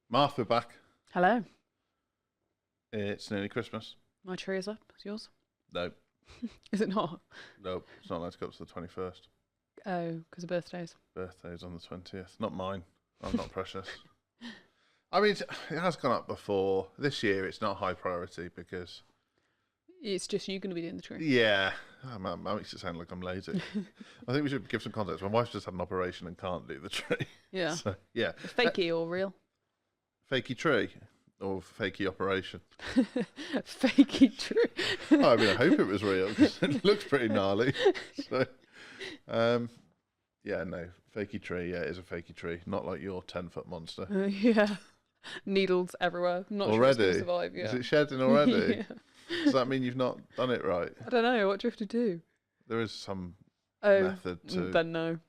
Martha, we're back. Hello. It's nearly Christmas. My tree is up. It's yours. No, Is it not? no, it's not allowed to go up to the 21st. Oh, because of birthdays. Birthday's on the 20th. Not mine. I'm not precious. I mean, it has gone up before. This year, it's not high priority because, It's just you going to be doing the tree. yeah, that makes it sound like I'm lazy. I think we should give some context. My wife just had an operation and can't do the tree. Yeah. So, yeah. Fakey or real? Fakey tree or fakey operation. Fakey tree. I mean, I hope it was real because it looks pretty gnarly. So, yeah, no, fakey tree. Yeah, it is a fakey tree, not like your 10-foot monster. Yeah. Needles everywhere. I'm not Already? sure it's going to survive. Yeah. Is it shedding already? Yeah. Does that mean you've not done it right? I don't know. What do you have to do? There is some Oh, method to. then no.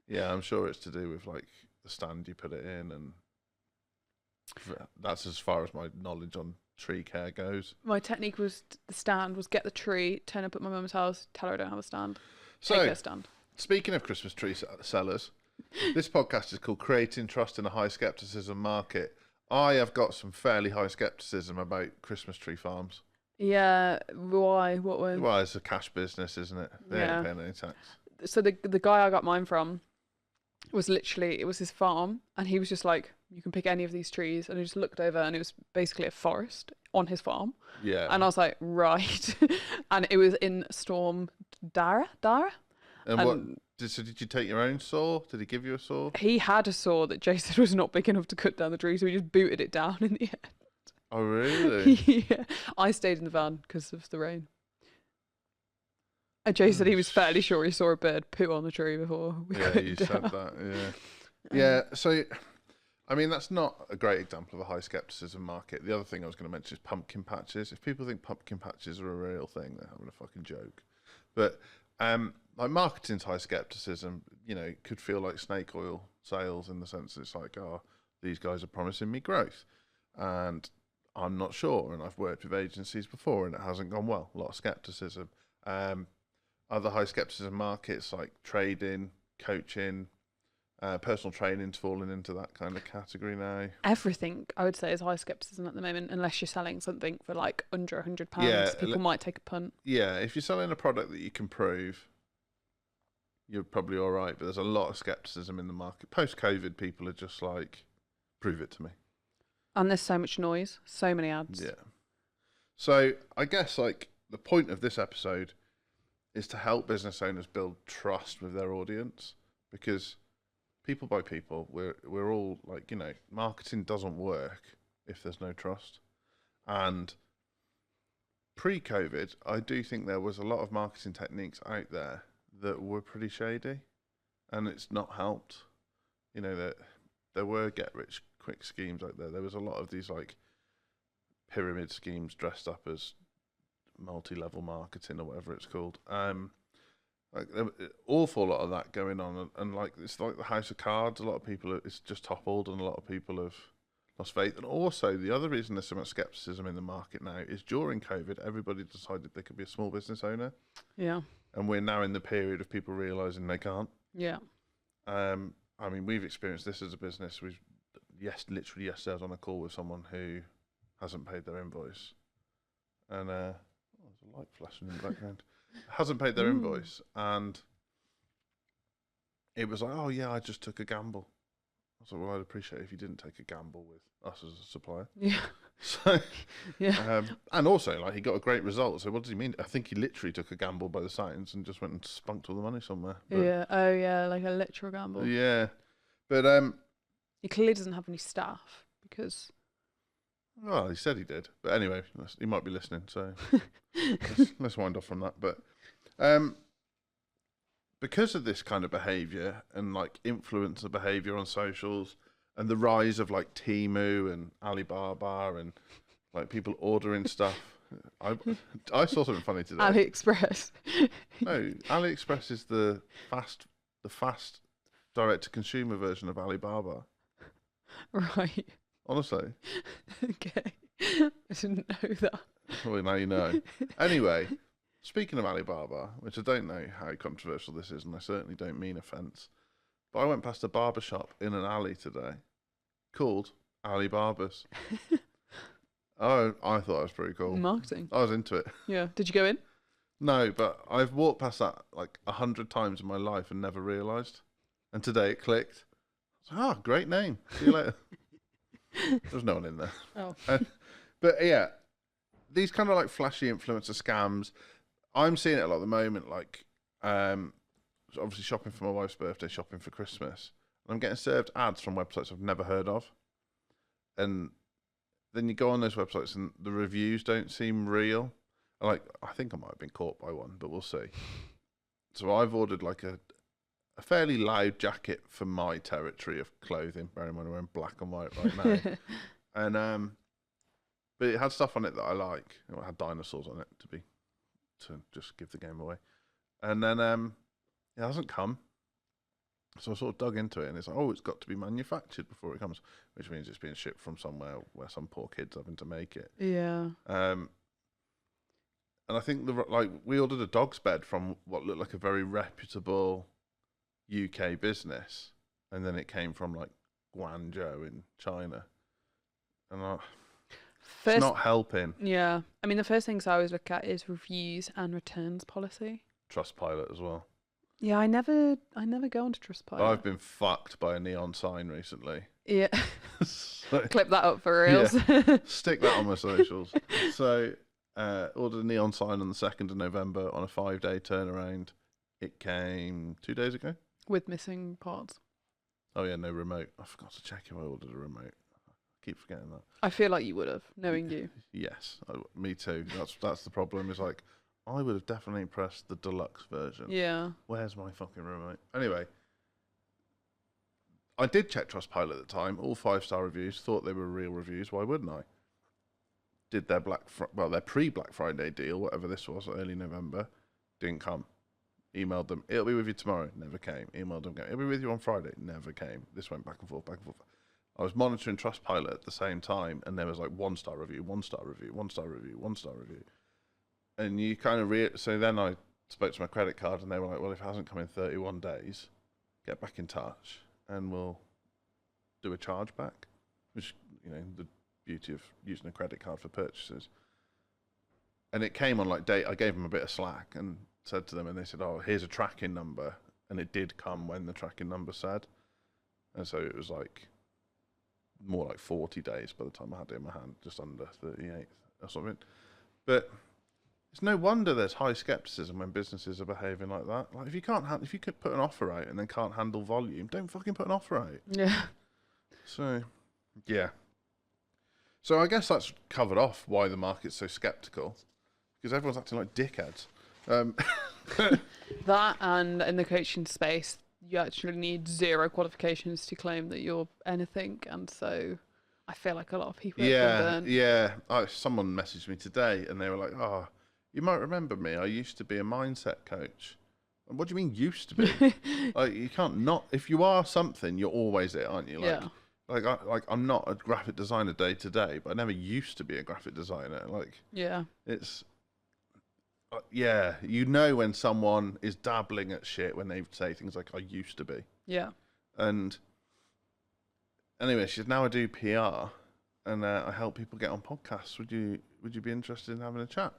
Yeah, I'm sure it's to do with like the stand you put it in, and that's as far as my knowledge on tree care goes. My technique was the stand was get the tree, turn up at my mum's house, tell her I don't have a stand, So, take her stand. speaking of Christmas tree sellers, this podcast is called Creating Trust in a High Scepticism Market. I have got some fairly high scepticism about Christmas tree farms. Yeah. Why? What way? Well, it's a cash business, isn't it? They ain't paying any tax. So the guy I got mine from was literally, it was his farm, and he was just like, you can pick any of these trees, and I just looked over and it was basically a forest on his farm, Yeah. and I was like, right. And it was in Storm Dara. And what did you take your own saw? Did he give you a saw? He had a saw that Jay said was not big enough to cut down the tree, so he just booted it down in the end. Oh, really? Yeah, I stayed in the van because of the rain. And Jay said he was fairly sure he saw a bird poo on the tree before we Yeah, cut you it said down. that. Yeah. Yeah. So, I mean, that's not a great example of a high skepticism market. The other thing I was going to mention is pumpkin patches. If people think pumpkin patches are a real thing, they're having a fucking joke. But like marketing's high skepticism, you know, could feel like snake oil sales in the sense that it's like, oh, these guys are promising me growth, and I'm not sure. And I've worked with agencies before, and it hasn't gone well. A lot of skepticism. Other high skepticism markets like trading, coaching, personal training's falling into that kind of category now. Everything I would say is high skepticism at the moment, unless you're selling something for like under £100. Yeah, People might take a punt. Yeah, if you're selling a product that you can prove, you're probably all right. But there's a lot of skepticism in the market. Post-COVID, people are just like, prove it to me. And there's so much noise, so many ads. Yeah. So I guess like the point of this episode is to help business owners build trust with their audience, because people by people, we're all like, you know, marketing doesn't work if there's no trust. And pre-COVID, I do think there was a lot of marketing techniques out there that were pretty shady, and it's not helped. You know, that there were get-rich-quick schemes out there. There was a lot of these like pyramid schemes dressed up as multi-level marketing or whatever it's called. Like an awful lot of that going on, and like it's like the house of cards. A lot of people, it's just toppled, and a lot of people have lost faith. And also, the other reason there's so much skepticism in the market now is during COVID, everybody decided they could be a small business owner. Yeah. And we're now in the period of people realizing they can't. Yeah. I mean, we've experienced this as a business. Literally yesterday I was on a call with someone who hasn't paid their invoice, and there's a light flashing in the background. Hasn't paid their invoice, and it was like, oh yeah, I just took a gamble. I was like, well, I'd appreciate it if you didn't take a gamble with us as a supplier. Yeah. So, Yeah. and also, like, he got a great result. So what does he mean? I think he literally took a gamble by the signs and just went and spunked all the money somewhere. But, Yeah. Oh yeah, like a literal gamble. yeah, but He clearly doesn't have any staff because well, he said he did. But anyway, he might be listening. So let's wind off from that. But because of this kind of behaviour and like influencer behaviour on socials, and the rise of like Temu and Alibaba and like people ordering stuff, I saw something funny today. AliExpress. No, AliExpress is the fast direct to consumer version of Alibaba. Right. Honestly. Okay. I didn't know that. Well, now you know. Anyway, speaking of Alibaba, which I don't know how controversial this is, and I certainly don't mean offence, but I went past a barber shop in an alley today called Alibaba's. Oh, I thought it was pretty cool. Marketing. I was into it. Yeah. Did you go in? No, but I've walked past that like 100 times in my life and never realised. And today it clicked. I was like, oh, great name. See you later. There's no one in there. Oh. But yeah, these kind of like flashy influencer scams, I'm seeing it a lot at the moment. Like, obviously shopping for my wife's birthday, shopping for Christmas. And I'm getting served ads from websites I've never heard of. And then you go on those websites and the reviews don't seem real. Like, I think I might have been caught by one, but we'll see. So I've ordered like a fairly loud jacket for my territory of clothing. Bear in mind I'm wearing black and white right now. And but it had stuff on it that I like. You know, it had dinosaurs on it to just give the game away. And then it hasn't come. So I sort of dug into it, and it's like, oh, it's got to be manufactured before it comes, which means it's being shipped from somewhere where some poor kid's having to make it. Yeah. And I think we ordered a dog's bed from what looked like a very reputable UK business, and then it came from like Guangzhou in China, and it's not helping. Yeah, I mean the first things I always look at is reviews and returns policy. Trustpilot as well. Yeah, I never go onto Trustpilot. I've been fucked by a neon sign recently. Yeah. So, clip that up for reals. Yeah, stick that on my socials. So ordered a neon sign on the 2nd of November on a 5-day turnaround. It came 2 days ago. With missing parts. Oh yeah, no remote. I forgot to check if I ordered a remote. I keep forgetting that. I feel like you would have, knowing you. Yes, me too. That's the problem. Is like I would have definitely pressed the deluxe version. Yeah. Where's my fucking remote? Anyway, I did check Trustpilot at the time. All 5-star reviews. Thought they were real reviews. Why wouldn't I? Did their their pre-Black Friday deal, whatever this was, early November, didn't come. Emailed them. It'll be with you tomorrow. Never came. Emailed them. It'll be with you on Friday. Never came. This went back and forth, back and forth. I was monitoring Trustpilot at the same time, and there was like 1-star review, 1-star review, 1-star review, 1-star review. And you kind of so then I spoke to my credit card, and they were like, well, if it hasn't come in 31 days, get back in touch, and we'll do a chargeback, which, you know, the beauty of using a credit card for purchases. And it came on like date. I gave them a bit of slack and said to them, and they said, oh, here's a tracking number. And it did come when the tracking number said. And so it was like more like 40 days by the time I had it in my hand, just under 38 or something. But it's no wonder there's high skepticism when businesses are behaving like that. Like if you could put an offer out and then can't handle volume, don't fucking put an offer out. Yeah. So, yeah. So I guess that's covered off why the market's so skeptical, because everyone's acting like dickheads. That, and in the coaching space, you actually need 0 qualifications to claim that you're anything, and so I feel like a lot of people have been burnt. Yeah. Someone messaged me today, and they were like, "Oh, you might remember me. I used to be a mindset coach." And what do you mean used to be? Like, you can't not. If you are something, you're always it, aren't you? Like, yeah. I'm not a graphic designer day to day, but I never used to be a graphic designer. Like, yeah, it's. Yeah, you know when someone is dabbling at shit when they say things like "I used to be." Yeah. And anyway, she said, "Now I do PR, and I help people get on podcasts. Would you be interested in having a chat?"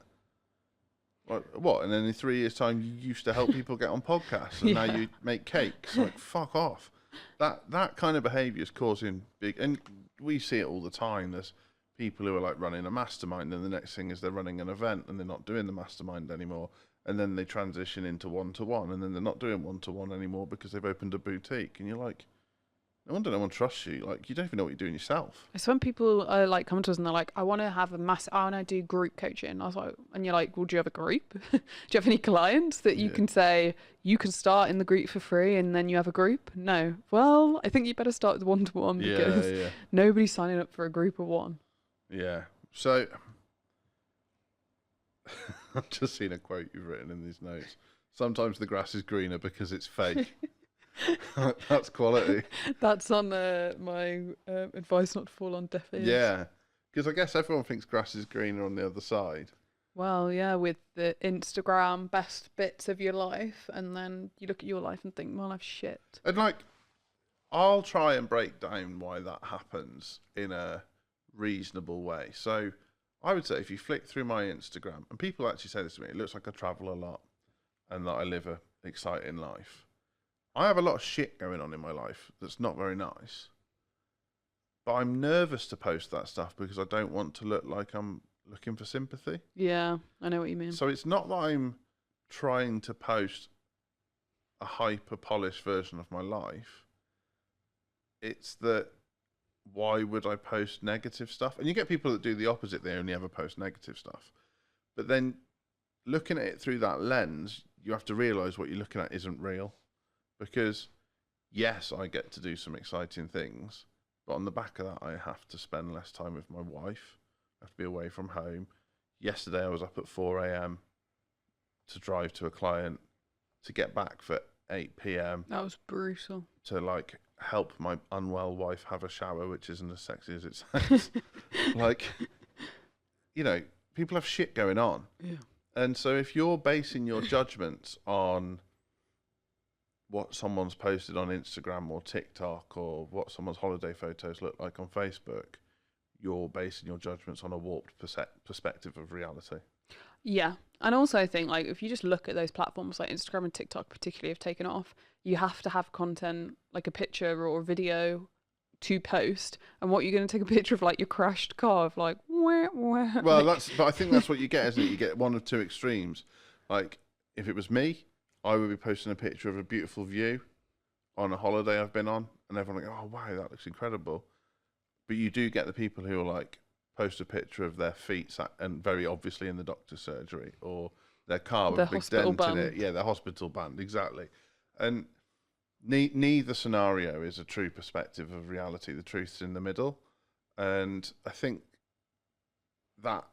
Like, what? And then in 3 years' time, you used to help people get on podcasts, and now you make cakes. Like, fuck off. That kind of behaviour is causing big, and we see it all the time. There's people who are like running a mastermind, and the next thing is they're running an event and they're not doing the mastermind anymore, and then they transition into one-to-one, and then they're not doing one-to-one anymore because they've opened a boutique, and you're like, no one trusts you. Like, you don't even know what you're doing yourself. It's when people are like come to us and they're like, I want to have I want to do group coaching. I was like, and you're like, well, do you have a group? Do you have any clients that you can say you can start in the group for free and then you have a group? No. Well, I think you better start with one-to-one because nobody's signing up for a group of one. Yeah. So I've just seen a quote you've written in these notes. Sometimes the grass is greener because it's fake. That's quality. That's on my advice not to fall on deaf ears. Yeah. Because I guess everyone thinks grass is greener on the other side. Well, yeah, with the Instagram best bits of your life, and then you look at your life and think, well, I've shit. And like, I'll try and break down why that happens in a reasonable way. So I would say if you flick through my Instagram, and people actually say this to me, it looks like I travel a lot and that I live a exciting life. I have a lot of shit going on in my life that's not very nice. But I'm nervous to post that stuff because I don't want to look like I'm looking for sympathy. Yeah, I know what you mean. So it's not that I'm trying to post a hyper polished version of my life. It's that why would I post negative stuff? And you get people that do the opposite, they only ever post negative stuff. But then looking at it through that lens, you have to realise what you're looking at isn't real. Because yes, I get to do some exciting things, but on the back of that, I have to spend less time with my wife. I have to be away from home. Yesterday, I was up at 4 a.m. to drive to a client, to get back for 8 p.m. That was brutal. To like help my unwell wife have a shower, which isn't as sexy as it sounds. Like, you know, people have shit going on. Yeah. And so if you're basing your judgments on what someone's posted on Instagram or TikTok or what someone's holiday photos look like on Facebook, you're basing your judgments on a warped perspective of reality. Yeah. And also I think like if you just look at those platforms like Instagram and TikTok particularly have taken off, you have to have content like a picture or a video to post. And what you're going to take a picture of like your crashed car of like where well like... but I think that's what you get, isn't it? You get one of two extremes. Like if it was me, I would be posting a picture of a beautiful view on a holiday I've been on, and everyone will go, oh wow, that looks incredible. But you do get the people who will like post a picture of their feet and very obviously in the doctor's surgery, or their car with a big dent in it. Yeah, the hospital band, exactly. And neither scenario is a true perspective of reality. The truth's in the middle. And I think that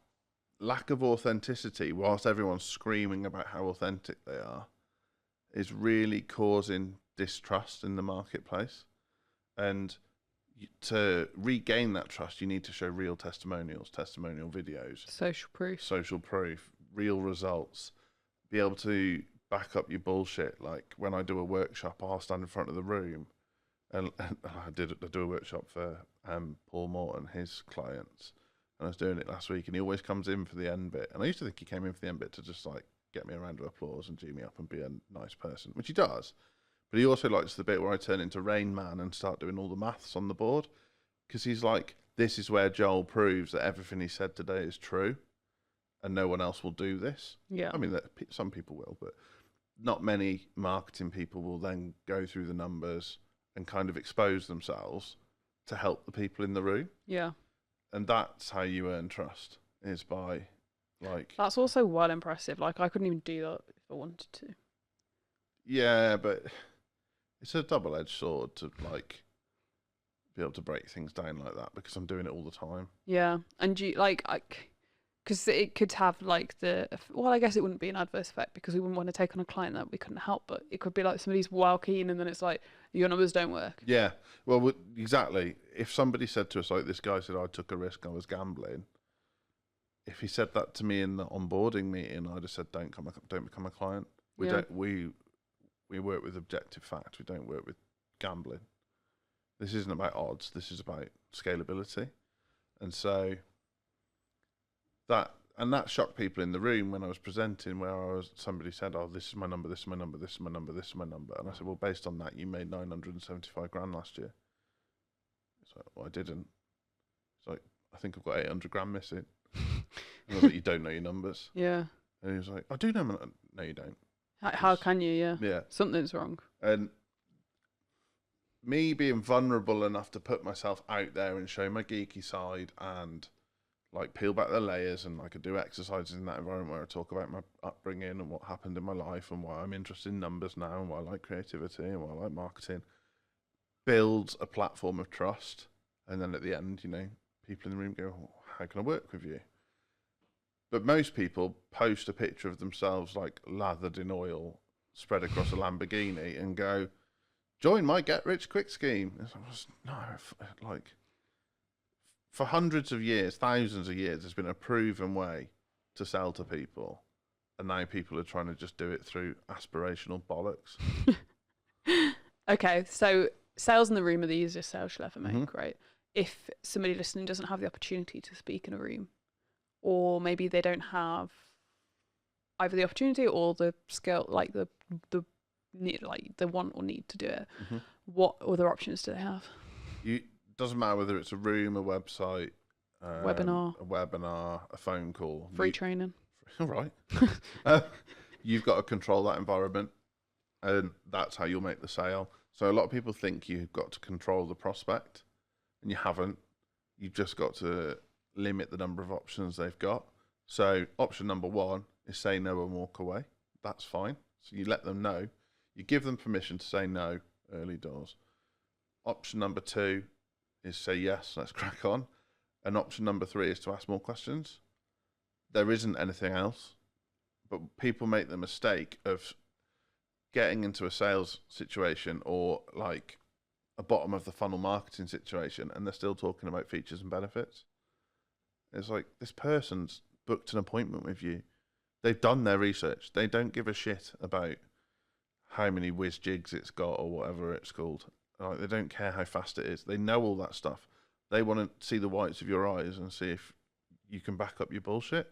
lack of authenticity, whilst everyone's screaming about how authentic they are, is really causing distrust in the marketplace. And to regain that trust, you need to show real testimonials, testimonial videos, social proof, real results, be able to back up your bullshit. Like when I do a workshop, I'll stand in front of the room, and I do a workshop for Paul Morton, his clients, and I was doing it last week, and he always comes in for the end bit, and I used to think he came in for the end bit to just like get me a round of applause and G me up and be a nice person, which he does. But he also likes the bit where I turn into Rain Man and start doing all the maths on the board, because he's like, this is where Joel proves that everything he said today is true and no one else will do this. Yeah. I mean, some people will, but not many marketing people will then go through the numbers and kind of expose themselves to help the people in the room. Yeah. And that's how you earn trust, is by like... That's also well impressive. Like I couldn't even do that if I wanted to. Yeah, but it's a double-edged sword to like be able to break things down like that, because I'm doing it all the time. Yeah. And you like because it could have like well, I guess it wouldn't be an adverse effect because we wouldn't want to take on a client that we couldn't help, but it could be like somebody's well keen and then it's like your numbers don't work. Yeah, well, exactly. If somebody said to us, like this guy said, I took a risk, I was gambling. If he said that to me in the onboarding meeting, I'd have said, don't become a client. We work with objective facts. We don't work with gambling. This isn't about odds. This is about scalability. And so that shocked people in the room when I was presenting, where somebody said, oh, this is my number, this is my number, this is my number, this is my number. And I said, well, based on that, you made 975 grand last year. It's like, well, I didn't. It's like, I think I've got 800 grand missing. And I was like, you don't know your numbers. Yeah. And he was like, I do know. No, you don't. How can you? Yeah. Yeah. Something's wrong. And me being vulnerable enough to put myself out there and show my geeky side and like peel back the layers, and I could do exercises in that environment where I talk about my upbringing and what happened in my life and why I'm interested in numbers now and why I like creativity and why I like marketing, builds a platform of trust. And then at the end, you know, people in the room go, oh, how can I work with you? But most people post a picture of themselves like lathered in oil, spread across a Lamborghini, and go, join my get-rich-quick scheme. No, like, for hundreds of years, thousands of years, there's been a proven way to sell to people. And now people are trying to just do it through aspirational bollocks. Okay, so sales in the room are the easiest sales you'll ever make, right? If somebody listening doesn't have the opportunity to speak in a room, or maybe they don't have either the opportunity or the skill, like the need, like the want or need to do it, what other options do they have? Doesn't matter whether it's a room, a website, webinar, a phone call, free training. All right. You've got to control that environment, and that's how you'll make the sale. So a lot of people think you've got to control the prospect, and you haven't. You've just got to limit the number of options they've got. So option number 1 is say no and walk away. That's fine. So you let them know. You give them permission to say no early doors. Option number 2 is say yes, let's crack on. And option number 3 is to ask more questions. There isn't anything else. But people make the mistake of getting into a sales situation or like a bottom of the funnel marketing situation, and they're still talking about features and benefits. It's like, this person's booked an appointment with you. They've done their research. They don't give a shit about how many whiz jigs it's got or whatever it's called. Like, they don't care how fast it is. They know all that stuff. They want to see the whites of your eyes and see if you can back up your bullshit.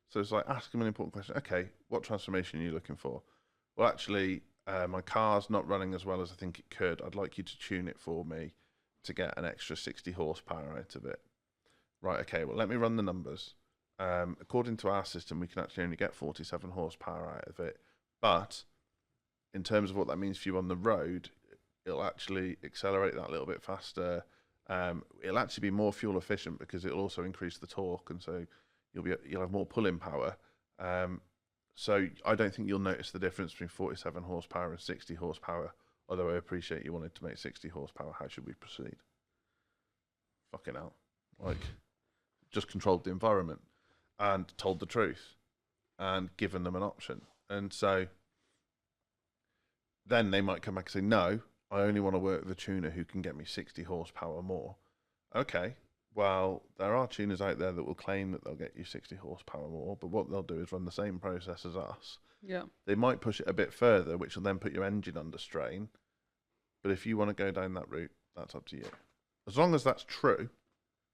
So it's like, ask them an important question. Okay, what transformation are you looking for? Well, actually, my car's not running as well as I think it could. I'd like you to tune it for me to get an extra 60 horsepower out of it. Right, okay, well, let me run the numbers. According to our system, we can actually only get 47 horsepower out of it. But in terms of what that means for you on the road, it'll actually accelerate that a little bit faster. It'll actually be more fuel efficient because it'll also increase the torque, and so you'll have more pulling power. So I don't think you'll notice the difference between 47 horsepower and 60 horsepower, although I appreciate you wanted to make 60 horsepower. How should we proceed? Fucking hell. Like, just controlled the environment and told the truth and given them an option. And so then they might come back and say, no, I only want to work with a tuner who can get me 60 horsepower more. Okay. Well, there are tuners out there that will claim that they'll get you 60 horsepower more, but what they'll do is run the same process as us. Yeah. They might push it a bit further, which will then put your engine under strain. But if you want to go down that route, that's up to you. As long as that's true,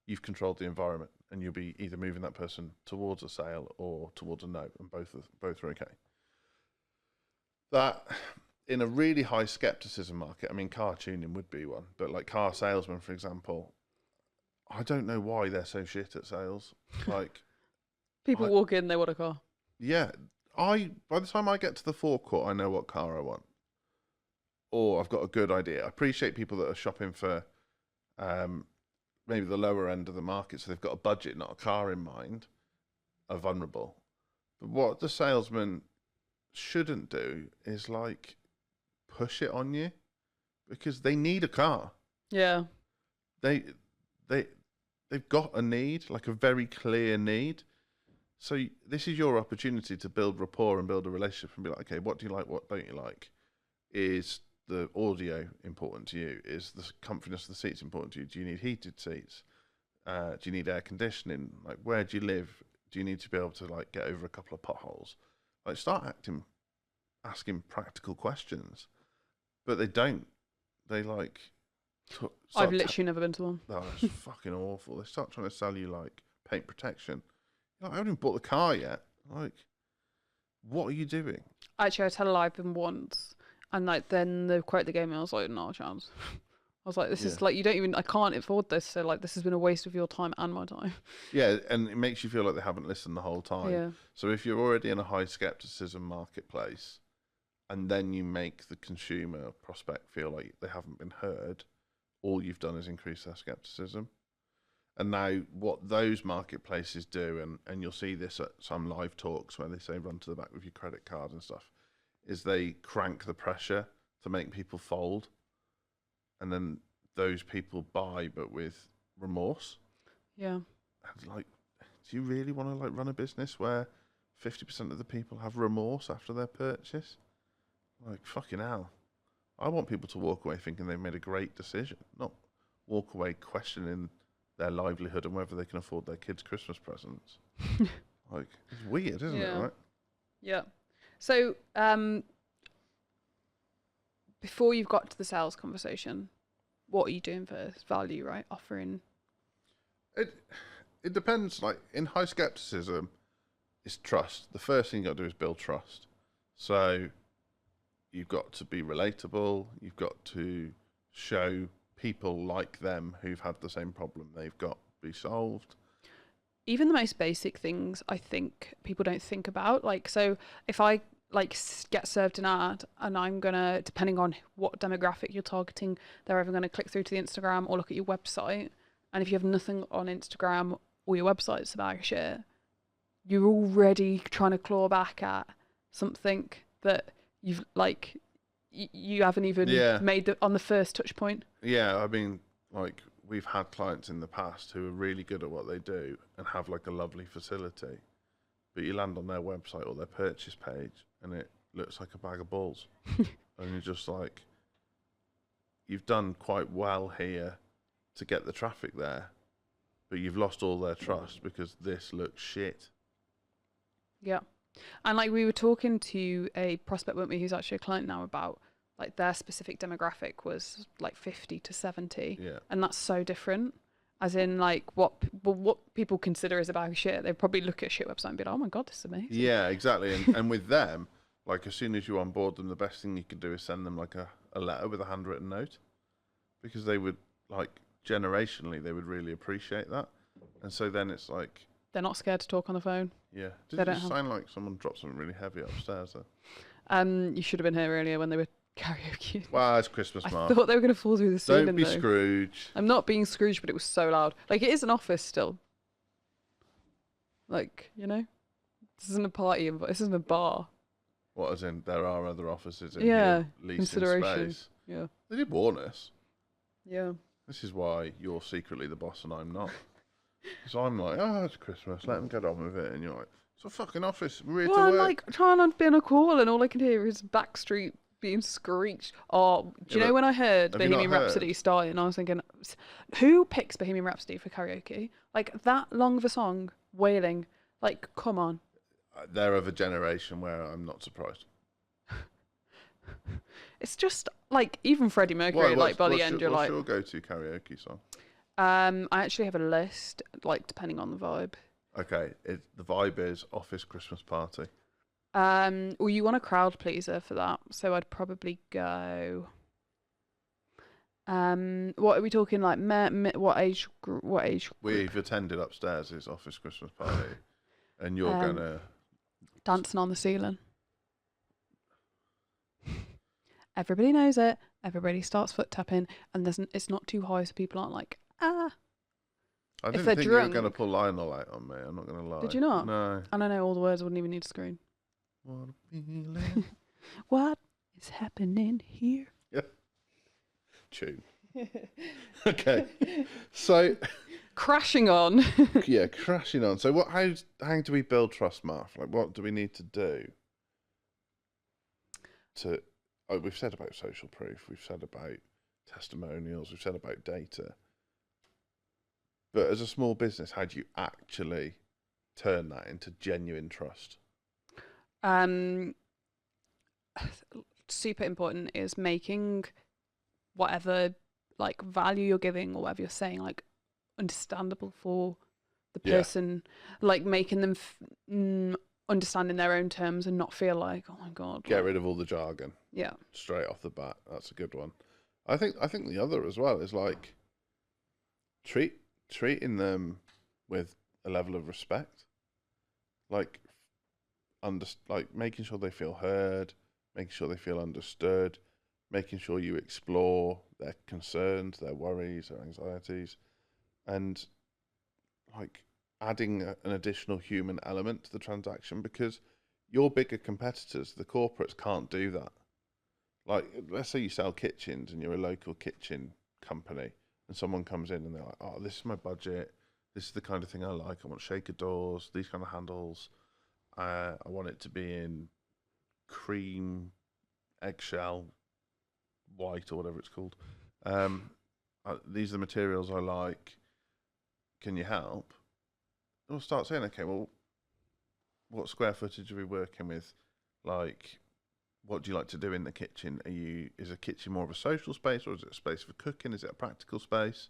you've controlled the environment, and you'll be either moving that person towards a sale or towards a no, and both are okay. That, in a really high skepticism market, I mean, car tuning would be one, but like car salesmen, for example, I don't know why they're so shit at sales. Like, people walk in, they want a car. Yeah, by the time I get to the forecourt, I know what car I want, or I've got a good idea. I appreciate people that are shopping for maybe the lower end of the market, so they've got a budget, not a car in mind, are vulnerable. But what the salesman shouldn't do is like push it on you, because they need a car. Yeah. They've got a need, like a very clear need. So this is your opportunity to build rapport and build a relationship and be like, okay, what do you like? What don't you like? Is the audio important to you? Is the comfortness of the seats important to you? Do you need heated seats? Do you need air conditioning? Like, where do you live? Do you need to be able to like get over a couple of potholes? Like, start asking practical questions. But they don't. They like... I've literally never been to one. Oh, it's fucking awful. They start trying to sell you like paint protection. You're like, I haven't even bought the car yet. Like, what are you doing? Actually, I tell a lie, I've been once, and like then the quote they gave me, I was like, not a chance. I was like, this is like, I can't afford this. So like, this has been a waste of your time and my time. Yeah, and it makes you feel like they haven't listened the whole time. Yeah. So if you're already in a high skepticism marketplace, and then you make the consumer prospect feel like they haven't been heard, all you've done is increase their skepticism. And now what those marketplaces do, and you'll see this at some live talks where they say run to the back with your credit card and stuff, is they crank the pressure to make people fold. And then those people buy, but with remorse. Yeah. And like, do you really want to like run a business where 50% of the people have remorse after their purchase? Like, fucking hell. I want people to walk away thinking they've made a great decision, not walk away questioning their livelihood and whether they can afford their kids' Christmas presents. Like, it's weird, isn't it, right? Yeah. So, before you've got to the sales conversation, what are you doing for value, right? Offering. It depends. Like in high skepticism, it's trust. The first thing you got to do is build trust. So you've got to be relatable. You've got to show people like them who've had the same problem they've got be solved. Even the most basic things, I think people don't think about. Like, so if I get served an ad and I'm gonna, depending on what demographic you're targeting, they're either gonna click through to the Instagram or look at your website. And if you have nothing on Instagram or your website's about shit, you're already trying to claw back at something that you've like you haven't even made on the first touch point. Yeah, I mean, like we've had clients in the past who are really good at what they do and have like a lovely facility, but you land on their website or their purchase page and it looks like a bag of balls. And you're just like, you've done quite well here to get the traffic there, but you've lost all their trust because this looks shit. Yeah. And like we were talking to a prospect, weren't we, who's actually a client now, about like their specific demographic was like 50 to 70. Yeah. And that's so different. As in like what people consider as a bag of shit. They probably look at a shit website and be like, oh my God, this is amazing. Yeah, exactly. And with them, like as soon as you onboard them, the best thing you can do is send them like a letter with a handwritten note, because they would like generationally, they would really appreciate that. And so then it's like, they're not scared to talk on the phone. Yeah. Did it sound like someone dropped something really heavy upstairs there? You should have been here earlier when they were karaoke. Well, it's Christmas, Mark. I thought they were going to fall through the ceiling. Don't be though. Scrooge. I'm not being Scrooge, but it was so loud. Like, it is an office still. Like, you know? This isn't a party, this isn't a bar. What, as in, there are other offices in yeah, here, leasing consideration. space. Yeah. They did warn us. Yeah. This is why you're secretly the boss and I'm not. So I'm like, oh, it's Christmas, let them get on with it. And you're like, it's a fucking office, we're here to I'm work. like trying to be on a call and all I can hear is Backstreet being screeched. Oh, do you know when I heard Bohemian Rhapsody starting, I was thinking, who picks Bohemian Rhapsody for karaoke? Like, that long of a song, wailing. Like, come on. They're of a generation where I'm not surprised. It's just, like, even Freddie Mercury, by the end, you're like... What's your go-to karaoke song? I actually have a list, like, depending on the vibe. Okay, the vibe is Office Christmas Party. Well, you want a crowd pleaser for that, so I'd probably go... what are we talking, like, what age group? We've attended upstairs is Office Christmas Party, and you're gonna... Dancing on the ceiling. Everybody knows it. Everybody starts foot tapping, and it's not too high, so people aren't like, ah. I didn't think you were going to pull Lionel out on me, I'm not going to lie. Did you not? No. I don't know all the words, I wouldn't even need to screen. What a feeling. What is happening here? Yeah. Tune. Okay. So... Crashing on. Yeah, crashing on. So how do we build trust, Mark? Like, what do we need to do to... Oh, we've said about social proof, we've said about testimonials, we've said about data. But as a small business, how do you actually turn that into genuine trust? Super important is making whatever like value you're giving or whatever you're saying like understandable for the person, like making them understand in their own terms and not feel like, oh my God. Get rid of all the jargon. Yeah. Straight off the bat. That's a good one. I think the other as well is like treating them with a level of respect. Like making sure they feel heard, making sure they feel understood, making sure you explore their concerns, their worries, their anxieties, and like adding an additional human element to the transaction, because your bigger competitors, the corporates, can't do that. Like, let's say you sell kitchens and you're a local kitchen company and someone comes in and they're like, oh, this is my budget. This is the kind of thing I like. I want shaker doors, these kind of handles. I want it to be in cream, eggshell, white, or whatever it's called. These are the materials I like. Can you help? We'll start saying, okay, well, what square footage are we working with? Like, what do you like to do in the kitchen? Is a kitchen more of a social space, or is it a space for cooking? Is it a practical space?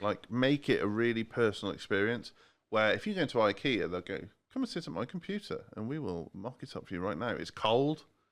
Like, make it a really personal experience where if you go into IKEA, they'll go, come and sit at my computer and we will mock it up for you right now. It's cold.